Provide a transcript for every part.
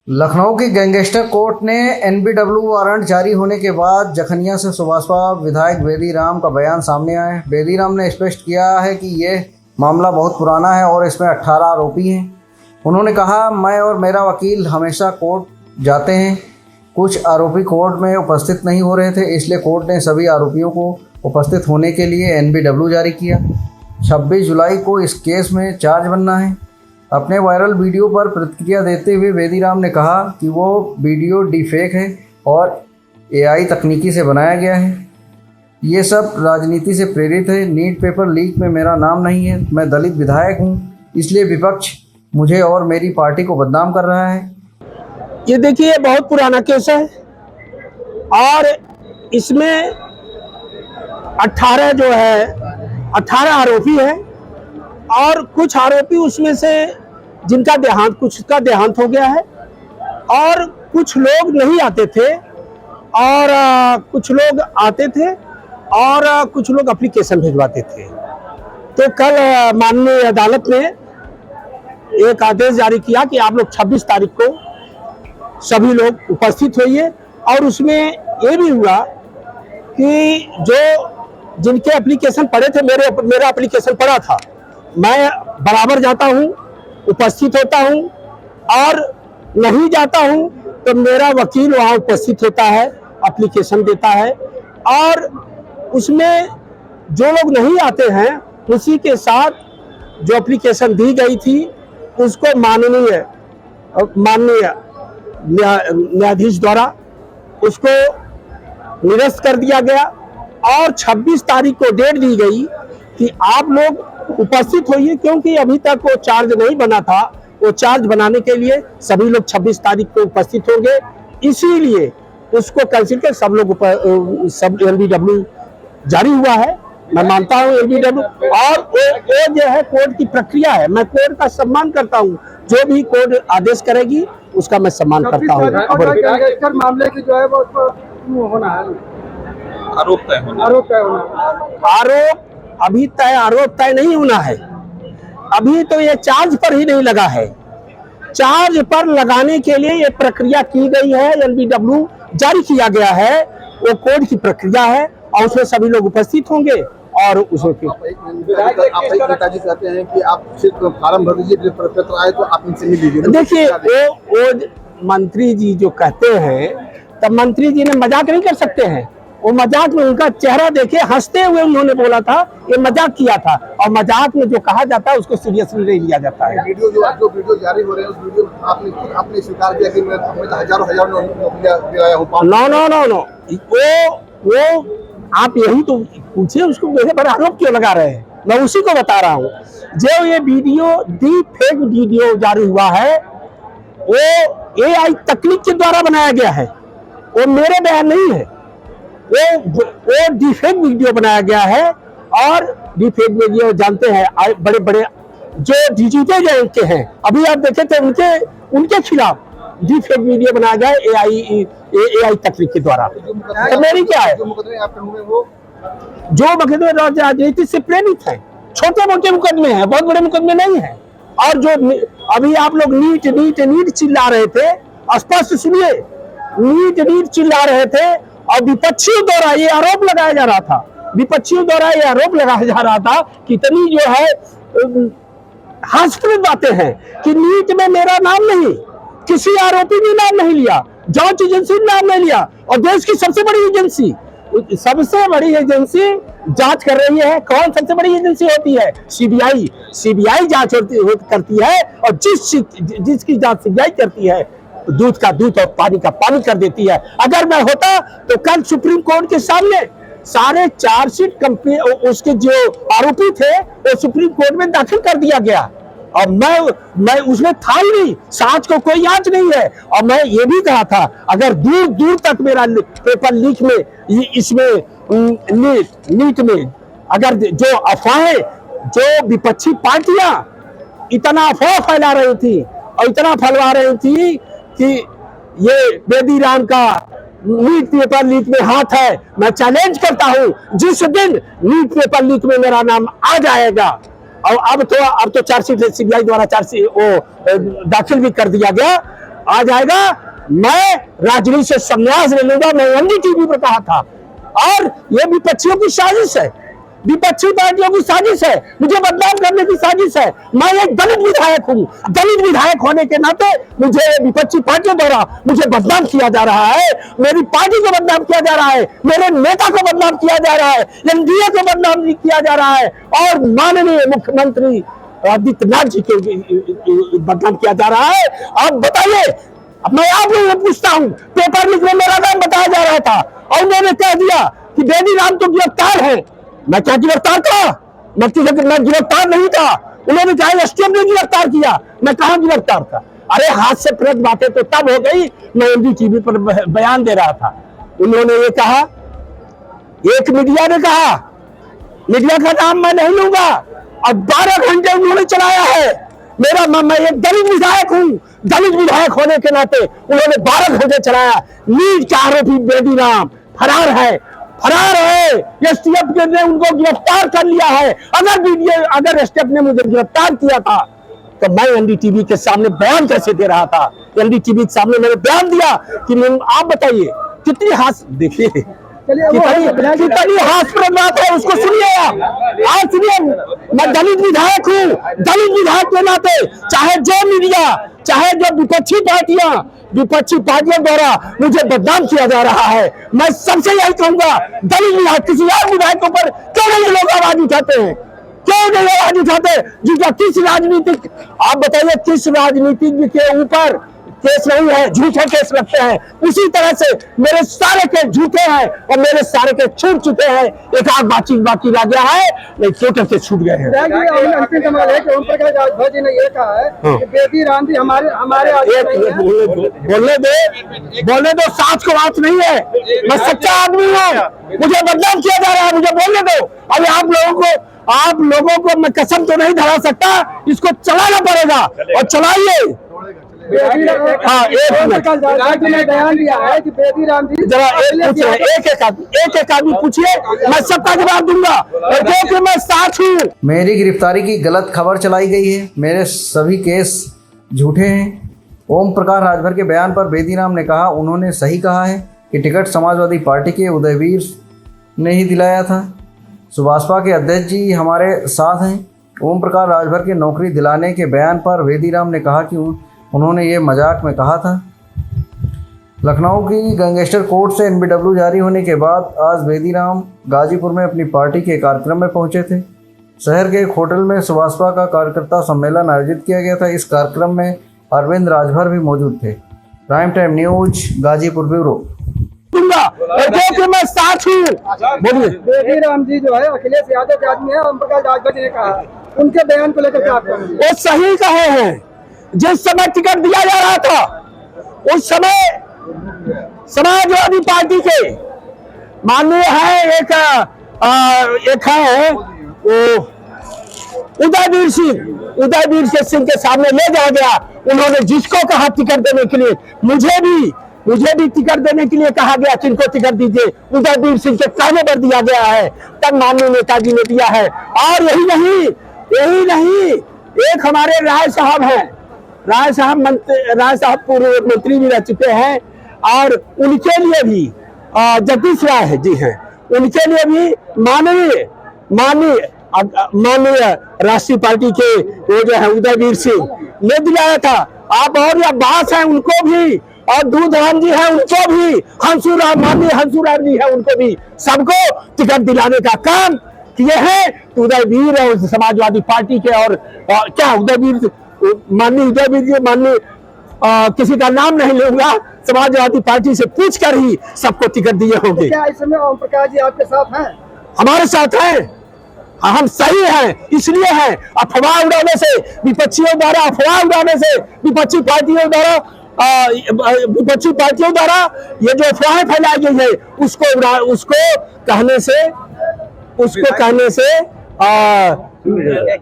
लखनऊ की gangster court ने NBW warrant जारी होने के बाद जखनिया से सुभाषपा विधायक बेदी राम का बयान सामने आया है। बेदी राम ने स्पष्ट किया है कि यह मामला बहुत पुराना है और इसमें 18 आरोपी हैं। उन्होंने कहा, मैं और मेरा वकील हमेशा कोर्ट जाते हैं। कुछ आरोपी कोर्ट में उपस्थित नहीं हो रहे थे, इसलिए कोर्ट ने सभी आरोपियों को उपस्थित होने के लिए एनबीडब्ल्यू जारी किया। 26 जुलाई को इस केस में चार्ज बनना है। अपने वायरल वीडियो पर प्रतिक्रिया देते हुए बेदी राम ने कहा कि वो वीडियो डीफेक है और एआई तकनीकी से बनाया गया है। ये सब राजनीति से प्रेरित है। नीट पेपर लीक में मेरा नाम नहीं है। मैं दलित विधायक हूँ, इसलिए विपक्ष मुझे और मेरी पार्टी को बदनाम कर रहा है। ये देखिए, बहुत पुराना केस है और इसमें 18 आरोपी हैं और कुछ आरोपी उसमें से जिनका कुछ का देहांत हो गया है और कुछ लोग नहीं आते थे और कुछ लोग आते थे और कुछ लोग एप्लीकेशन भिजवाते थे। तो कल माननीय अदालत ने एक आदेश जारी किया कि आप लोग 26 तारीख को सभी लोग उपस्थित होइए और उसमें ये भी हुआ कि जिनके एप्लीकेशन पड़े थे, मेरा एप्लीकेशन पड़ा था, मैं बराबर जाता हूं, उपस्थित होता हूं और नहीं जाता हूं तो मेरा वकील वहां उपस्थित होता है, एप्लीकेशन देता है और उसमें जो लोग नहीं आते हैं उसी के साथ जो एप्लीकेशन दी गई थी उसको माननीय न्यायाधीश द्वारा उसको निरस्त कर दिया गया और 26 तारीख को डेट दी गई कि आप लोग उपस्थित होइए, क्योंकि अभी तक वो चार्ज नहीं बना था। वो चार्ज बनाने के लिए सभी लोग 26 तारीख को उपस्थित होंगे, इसीलिए उसको कैंसिल कर सब एलबीडब्ल्यू जारी हुआ है। मैं मानता हूँ एलबीडब्ल्यू और वो जो है कोर्ट की प्रक्रिया है। मैं कोर्ट का सम्मान करता हूँ, जो भी कोर्ट आदेश करेगी उसका मैं सम्मान करता हूँ। मामले की जो है वो होना है, आरोप तय नहीं होना है। अभी तो ये चार्ज पर ही नहीं लगा है। चार्ज पर लगाने के लिए ये प्रक्रिया की गई है, एलबीडब्ल्यू जारी किया गया है, वो कोर्ट की प्रक्रिया है और उसमें सभी लोग उपस्थित होंगे और उसमें पिताजी कहते हैं कि आप सिर्फ फार्म भर दीजिए, पत्र आए तो आप इनसे मिल लीजिए। देखिए, वो मंत्री जी जो कहते हैं, तब मंत्री जी ने मजाक नहीं कर सकते हैं। वो मजाक में उनका चेहरा देखे, हंसते हुए उन्होंने बोला था, ये मजाक किया था और मजाक में जो कहा जाता है उसको सीरियसली नहीं लिया जाता है। जो वीडियो जारी हो रहे हैं उस वीडियो में आपने स्वीकार किया कि मैं हजारों नौकरियां दिलाया हूं। नो, वो आप यही तो पूछिए, उसको मेरे पर आरोप क्यों लगा रहे हैं? मैं उसी को बता रहा हूँ। जो ये वीडियो फेक वीडियो जारी हुआ है वो एआई तकनीक के द्वारा बनाया गया है, वो मेरे बयान नहीं है। वो डिफेक्ट वीडियो बनाया गया है और डिफेक्ट वीडियो जानते हैं बड़े बड़े जो डिजिटल के हैं, अभी आप देखे थे उनके खिलाफ डिफेक्ट वीडियो बनाया गया एआई तकनीक के द्वारा। तो मेरी क्या है, जो मुकदमे राजनीति से प्रेरित है, छोटे मोटे मुकदमे हैं, बहुत बड़े मुकदमे नहीं है। और जो अभी आप लोग नीट चिल्ला रहे थे, स्पष्ट सुनिए, नीट चिल्ला रहे थे और विपक्षियों द्वारा ये आरोप लगाया जा रहा था कितनी जो है हास्यास्पद बातें हैं कि नीट में मेरा नाम नहीं, किसी आरोपी ने नाम नहीं लिया, जांच एजेंसी ने नाम नहीं लिया और देश की सबसे बड़ी एजेंसी जांच कर रही है। कौन सबसे बड़ी एजेंसी होती है? सीबीआई जांच करती है और जिसकी जांच सीबीआई करती है दूध का दूध और पानी का पानी कर देती है। अगर मैं होता तो कल सुप्रीम कोर्ट के सामने सारे चार्जशीट कंपनी उसके जो आरोपी थे वो सुप्रीम कोर्ट में दाखिल कर दिया गया और मैं उसमें था ही नहीं, सांच को कोई आंच नहीं है। और मैं ये भी कहा था, अगर दूर दूर तक मेरा पेपर लीक में इसमें नीट में अगर जो अफवाहें, जो विपक्षी पार्टियां इतना अफवाह फैला रही थी और इतना फैला रही थी कि ये बेदी राम का नीट पेपर लीक में हाथ है, मैं चैलेंज करता हूं, जिस दिन नीट पेपर लीक में मेरा नाम आ जाएगा और अब तो चार्जशीट सीबीआई द्वारा चार्जशीट दाखिल भी कर दिया गया आ जाएगा। मैं राजनीति से संन्यास ले लूंगा, मैं एनडीटीवी पर कहा था। और ये विपक्षियों की साजिश है, विपक्षी पार्टियों की साजिश है, मुझे बदनाम करने की साजिश है। मैं एक दलित विधायक हूँ, दलित विधायक होने के नाते मुझे विपक्षी पार्टियों द्वारा मुझे बदनाम किया जा रहा है, मेरी पार्टी को बदनाम किया जा रहा है, मेरे नेता को बदनाम किया जा रहा है, एनडीए को बदनाम किया जा रहा है और माननीय मुख्यमंत्री आदित्यनाथ जी को बदनाम किया जा रहा है। आप बताइए, अब मैं आप लोगों से पूछता हूँ, पेपर लीक में मेरा नाम बताया जा रहा था और उन्होंने कह दिया कि बेदी राम तो गिरफ्तार है। मैं क्या गिरफ्तार था? मैं गिरफ्तार नहीं था। उन्होंने कहा एसटीएफ ने गिरफ्तार किया, मैं कहां गिरफ्तार था? अरे हाथ से प्रेस बातें तो तब हो गई, मैं एनडीटीवी पर बयान दे रहा था। उन्होंने ये कहा, एक मीडिया ने कहा, मीडिया का नाम मैं नहीं लूंगा, और 12 घंटे उन्होंने चलाया है। मैं एक दलित विधायक हूं, दलित विधायक होने के नाते उन्होंने 12 घंटे चलाया। नीट का आरोपी बेदी राम फरार है, फरार है। एसटीएफ ने उनको गिरफ्तार कर लिया है। अगर एसटीएफ ने मुझे गिरफ्तार किया था तो मैं एनडीटीवी के सामने बयान कैसे दे रहा था? एनडीटीवी के सामने मैंने बयान दिया कि आप बताइए कितनी हाथ, देखिए कितनी हास्यप्रद बात है, उसको सुनिए आप सुनिए। मैं दलित विधायक हूँ, दलित विधायक के नाते चाहे जो मीडिया, चाहे जो विपक्षी पार्टियों द्वारा मुझे बदनाम किया जा रहा है, मैं सबसे यही कहूंगा, दलित विधायक किसी और विधायकों पर क्यों नहीं लोग आवाज उठाते हैं? क्यों नहीं आवाज उठाते? जिनका किस राजनीतिक, आप बताइए किस राजनीतिक के ऊपर केस नहीं है, झूठे केस लगते हैं। उसी तरह से मेरे सारे केस झूठे हैं और मेरे सारे केस छूट चुके हैं। एक आध बातचीत बाकी रह गया है, नहीं टोटल के छूट गए हैं। अंतिम सवाल है कि ओम प्रकाश राजभर जी ने ये कहा है कि बेदी राम जी हमारे बोलने दो, साथ को बात नहीं है। मैं सच्चा आदमी हूँ, मुझे बदनाम किया जा रहा है, मुझे बोलने दो। अभी आप लोगों को मैं कसम तो नहीं धरा सकता, इसको चलाना पड़ेगा और चलाइए। हाँ, बयान दिया है कि बेदी राम जी जरा एक आदमी पूछिए, मैं सबका जवाब दूंगा क्योंकि मैं साथ हूँ। मेरी गिरफ्तारी की गलत खबर चलाई गई है, मेरे सभी केस झूठे हैं। ओम प्रकाश राजभर के बयान पर बेदी राम ने कहा, उन्होंने सही कहा है कि टिकट समाजवादी पार्टी के उदयवीर ने ही दिलाया था। सुभाषपा के अध्यक्ष जी हमारे साथ हैं। ओम प्रकाश राजभर के नौकरी दिलाने के बयान पर बेदी राम ने कहा कि उन्होंने ये मजाक में कहा था। लखनऊ की गैंगस्टर कोर्ट से एनबीडब्ल्यू जारी होने के बाद आज बेदी राम गाजीपुर में अपनी पार्टी के कार्यक्रम में पहुंचे थे। शहर के एक होटल में सुभाषपा का कार्यकर्ता सम्मेलन आयोजित किया गया था। इस कार्यक्रम में अरविंद राजभर भी मौजूद थे। Prime time news Ghazipur bureau. मैं साथ हूँ। बोलिए। बेदी राम जी जो है अखिलेश यादव के आदमी है, ओम प्रकाश राजभर जी ने कहा, उनके बयान को लेकर क्या आप कहेंगे? वो सही कहे हैं। जिस समय टिकट दिया जा रहा था उस समय समाजवादी पार्टी के माननीय है एक है वो उदयवीर सिंह के सामने ले जाया गया। उन्होंने जिसको कहा टिकट देने के लिए, मुझे भी टिकट देने के लिए कहा गया, किनको टिकट दीजिए, उदयवीर सिंह के कहने पर दिया गया है, तब माननीय नेताजी ने दिया है। और यही नहीं, एक हमारे राय साहब हैं, राय साहब पूर्व मंत्री भी रह चुके हैं, और उनके लिए भी जगदीश राय जी हैं, उनके लिए भी माननीय राष्ट्रीय पार्टी के वो जो है उदयवीर सिंह ने दिलाया था। आप और अब्बास हैं, उनको भी, और दूधराम जी हैं, उनको भी, माननीय हंसुराम जी हैं, उनको भी, सबको टिकट दिलाने का काम किए हैं। उदयवीर और समाजवादी पार्टी के और क्या माननीय उदयवीर जी, माननीय किसी का नाम नहीं लूंगा, समाजवादी पार्टी से पूछकर ही सबको टिकट दिए होंगे। क्या इस समय ओम प्रकाश जी आपके साथ हैं? हमारे साथ हैं, हम सही हैं, इसलिए हैं। अफवाह उड़ाने से, विपक्षियों द्वारा अफवाह उड़ाने से, विपक्षी पार्टियों द्वारा ये जो अफवाहें फैलाई गई है, उसको कहने से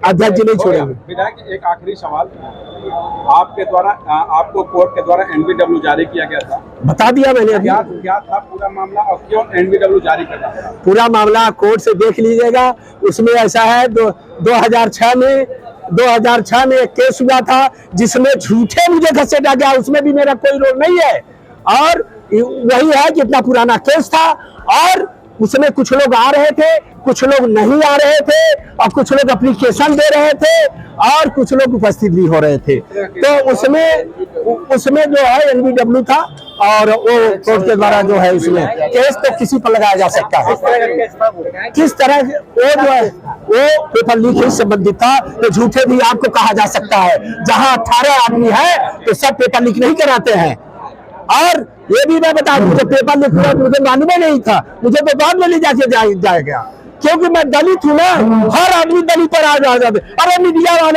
अध्यक्ष जी नहीं छोड़ेंगे। विधायक एक आखिरी सवाल, आपके द्वारा आपको कोर्ट के द्वारा एनबीडब्ल्यू जारी किया गया था, बता दिया मैंने अभी। क्या था पूरा मामला और क्यों एनबीडब्ल्यू जारी करना था? पूरा मामला कोर्ट से देख लीजिएगा। उसमें ऐसा है 2006 में 2006 में एक केस हुआ था जिसमें झूठे मुझे घसीटा गया, उसमें भी मेरा कोई रोल नहीं है। और वही है कि इतना पुराना केस था और उसमें कुछ लोग आ रहे थे, कुछ लोग नहीं आ रहे थे, और कुछ लोग एप्लीकेशन दे रहे थे और कुछ लोग उपस्थित भी हो रहे थे। तो उसमें जो है एनबीडब्ल्यू था और वो कोर्ट के द्वारा जो है इसमें केस तो किसी पर लगाया जा सकता है। किस तरह वो जो है वो पेपर लीक से संबंधित था, तो झूठे भी आपको कहा जा सकता है। जहां 18 आदमी है तो सब पेपर लीक नहीं कराते हैं। और ये भी मैं बता दूं, मुझे पेपर लीक हुआ मुझे मालूम ही नहीं था, मुझे तो बाद में ले जाके जाएगा, क्योंकि मैं दलित हूं ना, हर आदमी दलित पर आ जाते। अरे मीडिया वाले